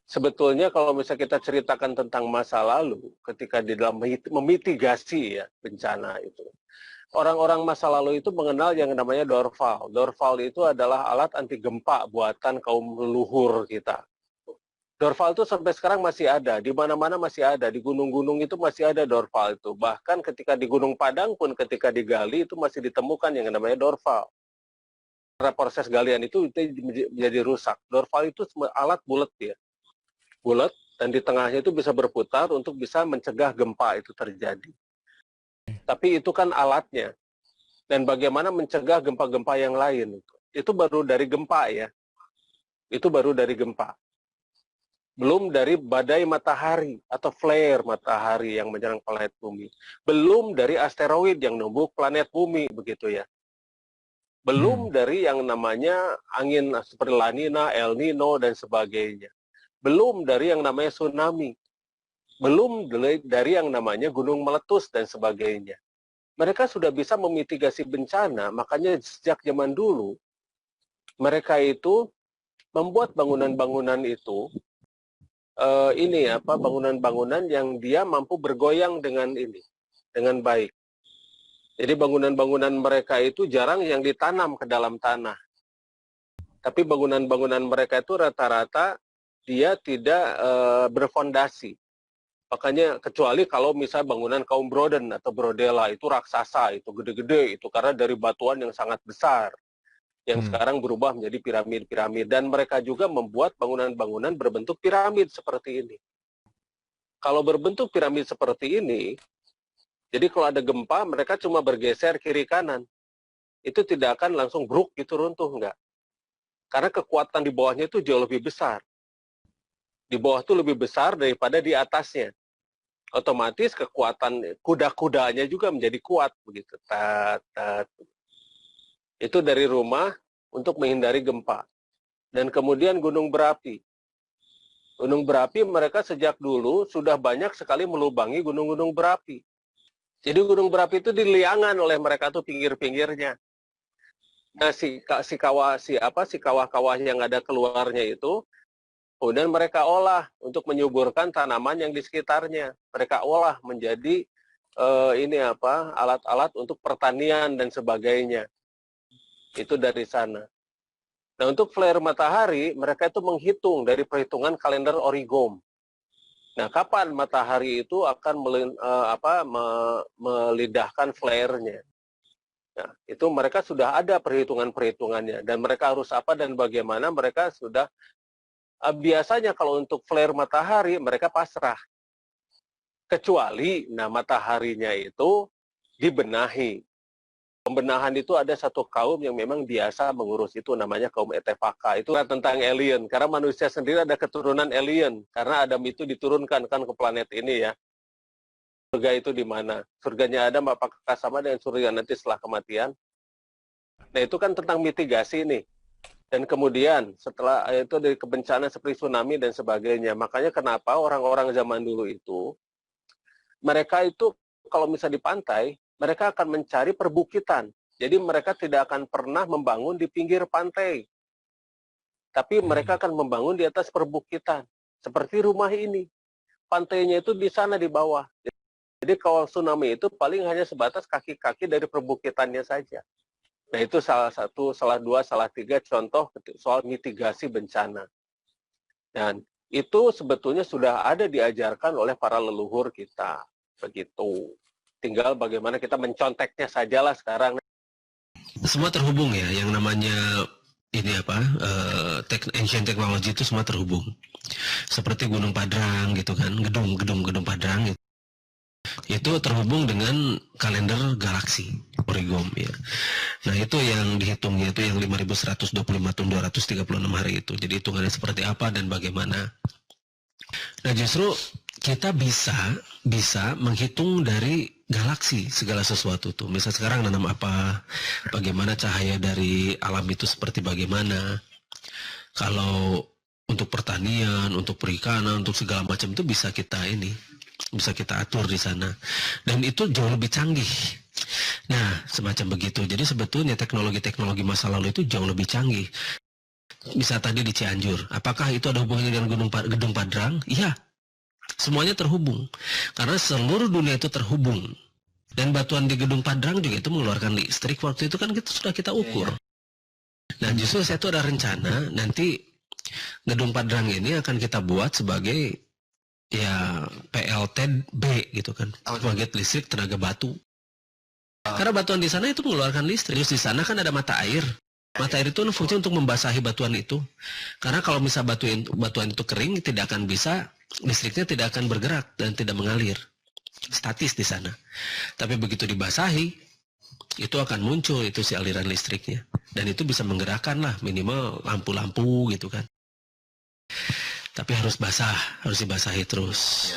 Sebetulnya kalau misalnya kita ceritakan tentang masa lalu, ketika di dalam memitigasi ya bencana itu, orang-orang masa lalu itu mengenal yang namanya dorval. Dorval itu adalah alat anti gempa buatan kaum leluhur kita. Dorval itu sampai sekarang masih ada, di mana-mana masih ada, di gunung-gunung itu masih ada dorval itu. Bahkan ketika di Gunung Padang pun ketika digali itu masih ditemukan yang namanya dorval. Karena proses galian itu menjadi rusak. Dorval itu alat bulat ya, bulat, dan di tengahnya itu bisa berputar untuk bisa mencegah gempa itu terjadi. Tapi itu kan alatnya. Dan bagaimana mencegah gempa-gempa yang lain. Itu baru dari gempa ya. Itu baru dari gempa. Belum dari badai matahari atau flare matahari yang menyerang planet bumi. Belum dari asteroid yang numbuk planet bumi, begitu ya. Belum dari yang namanya angin seperti La Nina, El Nino, dan sebagainya. Belum dari yang namanya tsunami. Belum dari yang namanya gunung meletus dan sebagainya. Mereka sudah bisa memitigasi bencana, makanya sejak zaman dulu, mereka itu membuat bangunan-bangunan itu, bangunan-bangunan yang dia mampu bergoyang dengan baik. Jadi bangunan-bangunan mereka itu jarang yang ditanam ke dalam tanah. Tapi bangunan-bangunan mereka itu rata-rata dia tidak berfondasi. Makanya kecuali kalau misalnya bangunan kaum Broden atau Brodela itu raksasa, itu gede-gede, itu karena dari batuan yang sangat besar, yang sekarang berubah menjadi piramid-piramid. Dan mereka juga membuat bangunan-bangunan berbentuk piramid seperti ini. Kalau berbentuk piramid seperti ini, jadi kalau ada gempa, mereka cuma bergeser kiri-kanan. Itu tidak akan langsung bruk gitu runtuh, enggak. Karena kekuatan di bawahnya itu jauh lebih besar. Di bawah itu lebih besar daripada di atasnya. Otomatis kekuatan kuda-kudanya juga menjadi kuat begitu. Itu dari rumah untuk menghindari gempa. Dan kemudian gunung berapi. Gunung berapi mereka sejak dulu sudah banyak sekali melubangi gunung-gunung berapi. Jadi gunung berapi itu diliangan oleh mereka tuh pinggir-pinggirnya. Nah si kawah-kawah yang ada keluarnya itu kemudian mereka olah untuk menyuburkan tanaman yang di sekitarnya. Mereka olah menjadi alat-alat untuk pertanian dan sebagainya. Itu dari sana. Nah, untuk flare matahari, mereka itu menghitung dari perhitungan kalender Origom. Nah, kapan matahari itu akan melidahkan flare-nya. Nah, itu mereka sudah ada perhitungan-perhitungannya. Dan mereka harus apa dan bagaimana mereka sudah. Biasanya kalau untuk flare matahari, mereka pasrah. Kecuali, mataharinya itu dibenahi. Pembenahan itu ada satu kaum yang memang biasa mengurus itu, namanya kaum Etefaka. Itu tentang alien, karena manusia sendiri ada keturunan alien. Karena Adam itu diturunkan kan ke planet ini ya. Surga itu di mana? Surganya Adam apakah sama dengan surga nanti setelah kematian? Nah itu kan tentang mitigasi nih. Dan kemudian setelah itu dari bencana seperti tsunami dan sebagainya. Makanya kenapa orang-orang zaman dulu itu, mereka itu kalau misalnya di pantai, mereka akan mencari perbukitan. Jadi mereka tidak akan pernah membangun di pinggir pantai. Tapi mereka akan membangun di atas perbukitan. Seperti rumah ini. Pantainya itu di sana di bawah. Jadi kalau tsunami itu paling hanya sebatas kaki-kaki dari perbukitannya saja. Nah itu salah satu, salah dua, salah tiga contoh soal mitigasi bencana. Dan itu sebetulnya sudah ada diajarkan oleh para leluhur kita. Begitu. Tinggal bagaimana kita menconteknya sajalah sekarang. Semua terhubung ya, yang namanya ancient technology itu semua terhubung. Seperti Gunung Padrang gitu kan, gedung Padrang gitu. Itu terhubung dengan kalender galaksi Origom ya. Nah itu yang dihitungnya itu yang 5125 tahun 236 hari itu. Jadi hitungannya seperti apa dan bagaimana. Nah justru kita bisa menghitung dari galaksi segala sesuatu tuh. Misal sekarang nanam apa, bagaimana cahaya dari alam itu seperti bagaimana. Kalau untuk pertanian, untuk perikanan, untuk segala macam itu bisa kita atur di sana. Dan itu jauh lebih canggih. Nah, semacam begitu. Jadi sebetulnya teknologi-teknologi masa lalu itu jauh lebih canggih. Bisa tadi di Cianjur. Apakah itu ada hubungannya dengan Gedung Padrang? Iya. Semuanya terhubung. Karena seluruh dunia itu terhubung. Dan batuan di Gedung Padrang juga itu mengeluarkan listrik. Waktu itu kan sudah kita ukur. Nah, justru saya tuh ada rencana nanti Gedung Padrang ini akan kita buat sebagai ya PLTB gitu kan, sebagai listrik tenaga batu. Karena batuan di sana itu mengeluarkan listrik. Terus di sana kan ada mata air. Mata air itu fungsi untuk membasahi batuan itu. Karena kalau misal batuan itu kering, tidak akan bisa, listriknya tidak akan bergerak dan tidak mengalir. Statis di sana. Tapi begitu dibasahi, itu akan muncul itu si aliran listriknya. Dan itu bisa menggerakkan lah minimal lampu-lampu gitu kan. Tapi harus basah, harus dibasahi terus.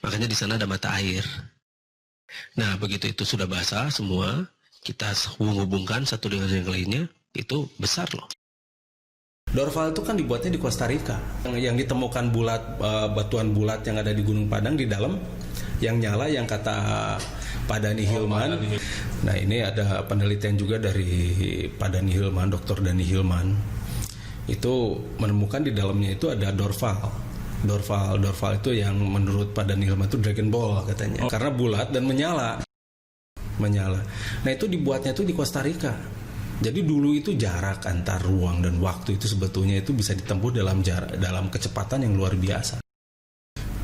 Makanya di sana ada mata air. Nah, begitu itu sudah basah semua, kita hubungkan satu dengan yang lainnya, itu besar loh. Dorval itu kan dibuatnya di Costa Rica. Yang ditemukan batuan bulat yang ada di Gunung Padang di dalam, yang nyala yang kata Pak Dani Hilman. Nah, ini ada penelitian juga dari Pak Dani Hilman, Dr. Dani Hilman. Itu menemukan di dalamnya itu ada dorval. Dorval itu yang menurut Pak Dani Hilman itu Dragon Ball katanya. Karena bulat dan menyala. Nah, itu dibuatnya itu di Costa Rica. Jadi dulu itu jarak antar ruang dan waktu itu sebetulnya itu bisa ditempuh dalam kecepatan yang luar biasa.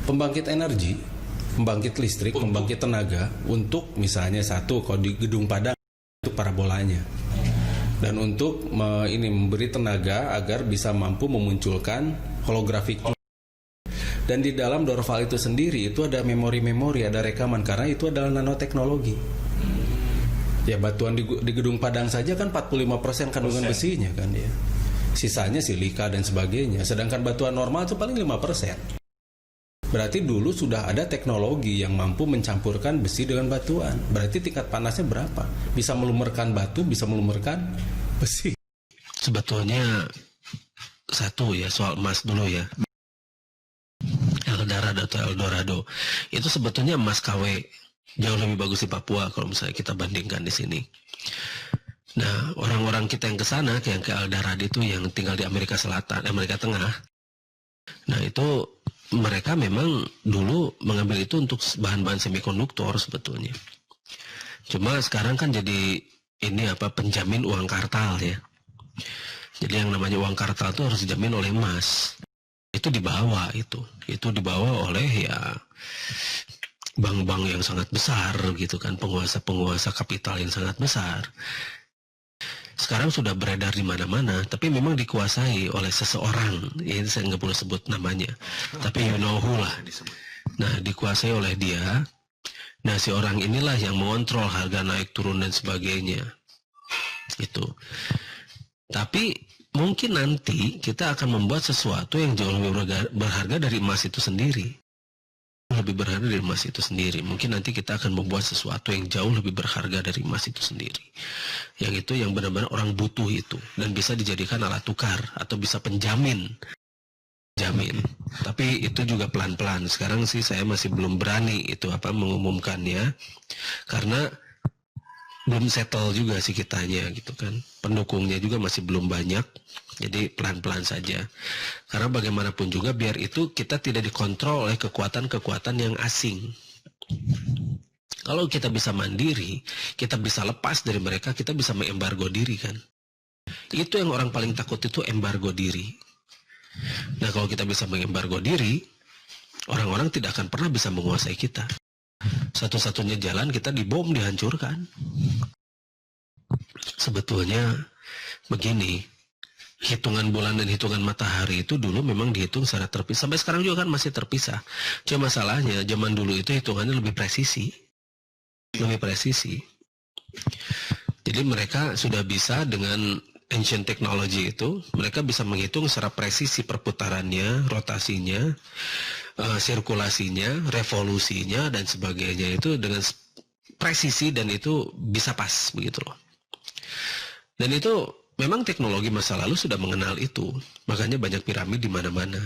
Pembangkit energi, pembangkit listrik, pembangkit tenaga untuk misalnya satu kalau di Gedung Padang untuk parabolanya. Dan untuk memberi tenaga agar bisa mampu memunculkan holographic. Dan di dalam dorval itu sendiri itu ada memori-memori, ada rekaman karena itu adalah nanoteknologi. Ya batuan di Gedung Padang saja kan 45% kandungan besinya kan ya. Sisanya silika dan sebagainya. Sedangkan batuan normal itu paling 5%. Berarti dulu sudah ada teknologi yang mampu mencampurkan besi dengan batuan. Berarti tingkat panasnya berapa? Bisa melumerkan batu, bisa melumerkan besi. Sebetulnya satu ya soal emas dulu ya. Eldorado itu sebetulnya emas KW jauh lebih bagus di Papua kalau misalnya kita bandingkan di sini. Nah, orang-orang kita yang ke sana, yang ke Eldorado itu yang tinggal di Amerika Selatan, Amerika Tengah. Nah, itu mereka memang dulu mengambil itu untuk bahan-bahan semikonduktor sebetulnya. Cuma sekarang kan jadi penjamin uang kartal ya. Jadi yang namanya uang kartal itu harus dijamin oleh emas. Itu dibawa dibawa oleh ya bank-bank yang sangat besar gitu kan, penguasa kapital yang sangat besar. Sekarang sudah beredar di mana-mana, tapi memang dikuasai oleh seseorang. Ini saya nggak boleh sebut namanya, tapi you know who lah. Nah, dikuasai oleh dia. Nah, si orang inilah yang mengontrol harga naik turun dan sebagainya. Itu. Tapi mungkin nanti kita akan membuat sesuatu yang jauh lebih berharga dari emas itu sendiri. Lebih berharga dari emas itu sendiri. Mungkin nanti kita akan membuat sesuatu yang jauh lebih berharga dari emas itu sendiri. Yang itu yang benar-benar orang butuh itu. Dan bisa dijadikan alat tukar atau bisa penjamin. Tapi itu juga pelan-pelan. Sekarang sih saya masih belum berani mengumumkannya. Karena belum settle juga sih kitanya gitu kan. Pendukungnya juga masih belum banyak. Jadi pelan-pelan saja. Karena bagaimanapun juga biar itu kita tidak dikontrol oleh kekuatan-kekuatan yang asing. Kalau kita bisa mandiri, kita bisa lepas dari mereka, kita bisa mengembargo diri kan. Itu yang orang paling takut itu embargo diri. Nah, kalau kita bisa mengembargo diri, orang-orang tidak akan pernah bisa menguasai kita. Satu-satunya jalan kita dibom, dihancurkan. Sebetulnya begini, hitungan bulan dan hitungan matahari itu dulu memang dihitung secara terpisah. Sampai sekarang juga kan masih terpisah. Cuma masalahnya zaman dulu itu hitungannya lebih presisi. Jadi mereka sudah bisa dengan ancient technology itu, mereka bisa menghitung secara presisi perputarannya, rotasinya, sirkulasinya, revolusinya dan sebagainya itu dengan presisi dan itu bisa pas begitu loh. Dan itu memang teknologi masa lalu sudah mengenal itu. Makanya banyak piramid di mana-mana.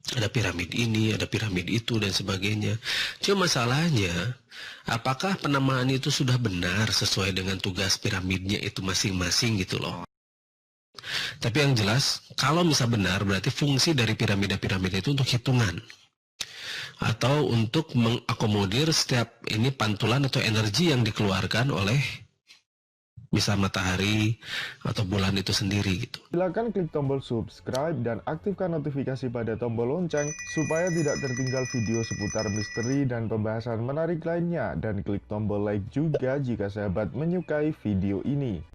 Ada piramid ini, ada piramid itu dan sebagainya. Cuma masalahnya, apakah penamaan itu sudah benar sesuai dengan tugas piramidnya itu masing-masing gitu loh. Tapi yang jelas, kalau misal benar, berarti fungsi dari piramida-piramida itu untuk hitungan. Atau untuk mengakomodir setiap ini pantulan atau energi yang dikeluarkan oleh misal matahari atau bulan itu sendiri gitu. Silakan klik tombol subscribe dan aktifkan notifikasi pada tombol lonceng supaya tidak tertinggal video seputar misteri dan pembahasan menarik lainnya, dan klik tombol like juga jika sahabat menyukai video ini.